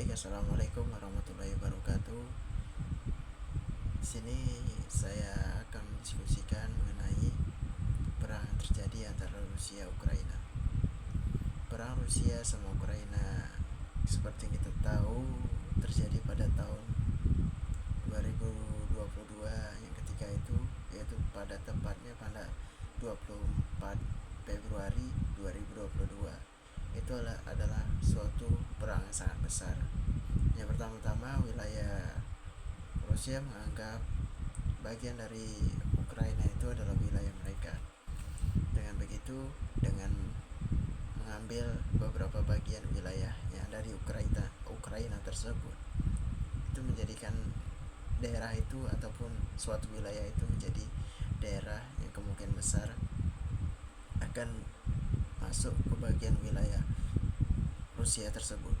Baik, assalamualaikum warahmatullahi wabarakatuh. Di sini saya akan mendiskusikan mengenai perang yang terjadi antara Rusia dan Ukraina. Perang Rusia sama Ukraina seperti kita tahu terjadi pada tahun 2022 yang ketika itu, yaitu pada tepatnya pada 24 Februari 2022. Itu adalah suatu perang yang sangat besar. Yang pertama-tama, wilayah Rusia menganggap bagian dari Ukraina itu adalah wilayah mereka. Dengan begitu, dengan mengambil beberapa bagian wilayahnya dari Ukraina tersebut, itu menjadikan daerah itu ataupun suatu wilayah itu menjadi daerah yang kemungkinan besar akan masuk ke bagian wilayah Rusia tersebut.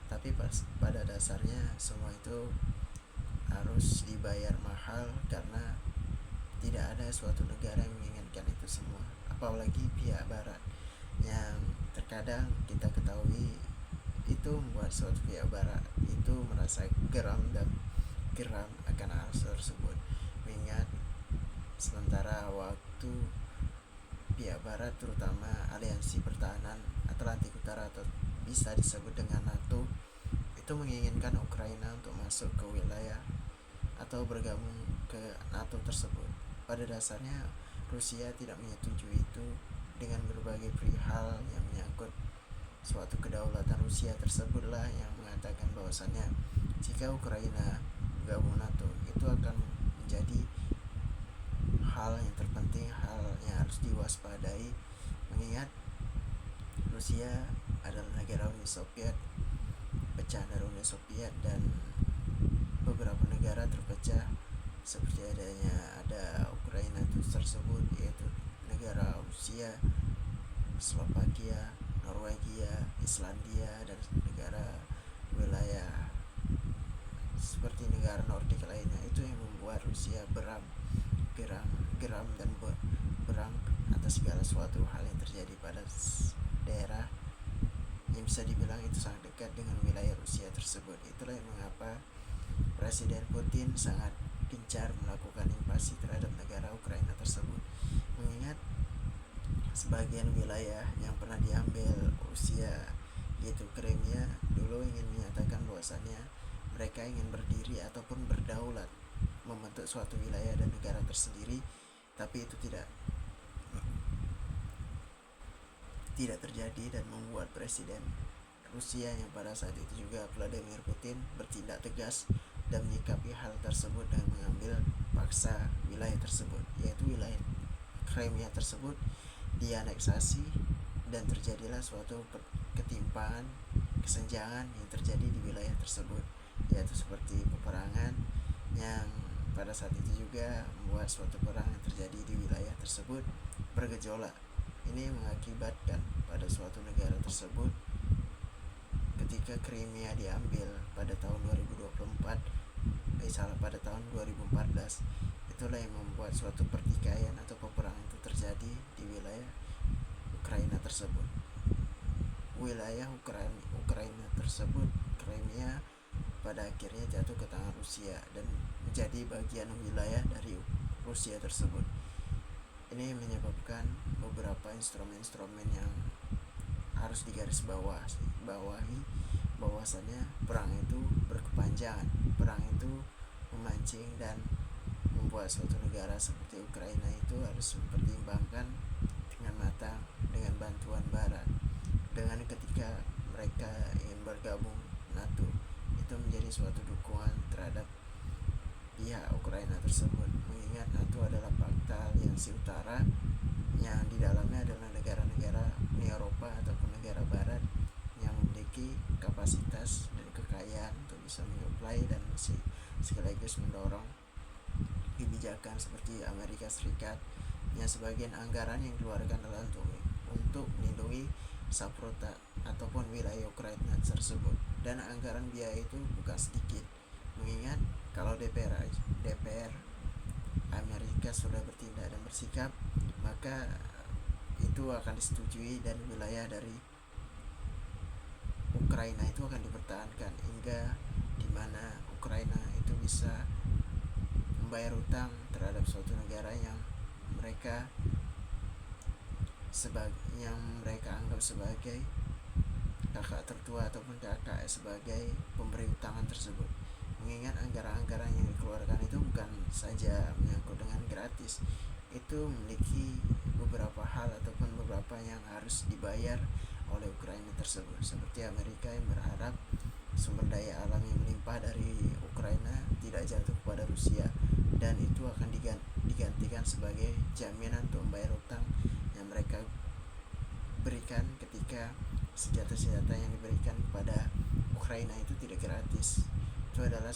Tapi pada dasarnya semua itu harus dibayar mahal karena tidak ada suatu negara yang menginginkan itu semua, apalagi pihak barat yang terkadang kita ketahui itu membuat suatu pihak barat itu merasa geram akan hal tersebut, mengingat sementara waktu pihak barat terutama aliansi pertahanan Atlantik Utara atau bisa disebut dengan NATO itu menginginkan Ukraina untuk masuk ke wilayah atau bergabung ke NATO tersebut. Pada dasarnya Rusia tidak menyetujui itu dengan berbagai perihal yang menyangkut suatu kedaulatan Rusia tersebutlah yang mengatakan bahwasannya jika Ukraina bergabung NATO itu akan menjadi hal yang terpenting, hal yang harus diwaspadai, mengingat Rusia adalah negara Uni Soviet, pecah dari Uni Soviet, dan beberapa negara terpecah seperti ada Ukraina itu tersebut, yaitu negara Rusia, Slovakia, Norwegia, Islandia, dan negara wilayah seperti negara Nordik lainnya. Itu yang membuat Rusia geram dan berang atas segala suatu hal yang terjadi pada daerah yang bisa dibilang itu sangat dekat dengan wilayah Rusia tersebut. Itulah yang mengapa Presiden Putin sangat gencar melakukan invasi terhadap negara Ukraina tersebut, mengingat sebagian wilayah yang pernah diambil Rusia, yaitu Crimea, dulu ingin menyatakan bahwasannya mereka ingin berdiri ataupun berdaulat, membentuk suatu wilayah dan negara tersendiri, tapi itu tidak terjadi dan membuat Presiden Rusia yang pada saat itu juga Vladimir Putin bertindak tegas dan menyikapi hal tersebut dengan mengambil paksa wilayah tersebut, yaitu wilayah Crimea tersebut dianeksasi dan terjadilah suatu ketimpaan, kesenjangan yang terjadi di wilayah tersebut, yaitu seperti peperangan yang pada saat itu juga membuat suatu perang yang terjadi di wilayah tersebut bergejolak. Ini mengakibatkan pada suatu negara tersebut ketika Crimea diambil pada tahun 2014, itulah yang membuat suatu pertikaian atau peperangan itu terjadi di wilayah Ukraina tersebut. Wilayah Ukraina tersebut, Crimea, pada akhirnya jatuh ke tangan Rusia dan menjadi bagian wilayah dari Rusia tersebut. Ini menyebabkan beberapa instrumen-instrumen yang harus digarisbawahi bahwasannya perang itu berkepanjangan, perang itu memancing dan membuat suatu negara seperti Ukraina itu harus mempertimbangkan dengan matang dengan bantuan barat. Dengan ketika mereka ingin bergabung NATO, itu menjadi suatu dukungan terhadap pihak Ukraina tersebut, mengingat NATO adalah fakta aliansi utara yang di dalamnya adalah negara-negara Uni Eropa ataupun negara barat yang memiliki kapasitas dan kekayaan untuk bisa menyuplai dan sekaligus mendorong kebijakan seperti Amerika Serikat yang sebagian anggaran yang dikeluarkan adalah untuk melindungi Saprota ataupun wilayah Ukraina tersebut, dan anggaran biaya itu bukan sedikit, mengingat kalau DPR Amerika sudah bertindak dan bersikap, maka itu akan disetujui dan wilayah dari Ukraina itu akan dipertahankan hingga dimana Ukraina itu bisa membayar utang terhadap suatu negara yang mereka anggap sebagai kakak tertua ataupun kakak sebagai pemberi utangan tersebut. Mengingat anggaran-anggaran yang dikeluarkan itu bukan saja menyangkut dengan gratis, itu memiliki beberapa hal ataupun beberapa yang harus dibayar oleh Ukraina tersebut. Seperti Amerika yang berharap sumber daya alam yang melimpah dari Ukraina tidak jatuh kepada Rusia, dan itu akan digantikan sebagai jaminan untuk membayar utang yang mereka berikan ketika senjata-senjata yang diberikan kepada Ukraina itu tidak gratis. Itu adalah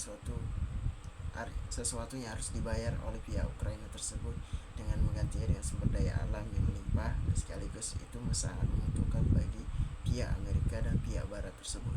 sesuatu yang harus dibayar oleh pihak Ukraina tersebut dengan menggantinya dengan sumber daya alam yang melimpah, sekaligus itu sangat menguntungkan bagi pihak Amerika dan pihak Barat tersebut.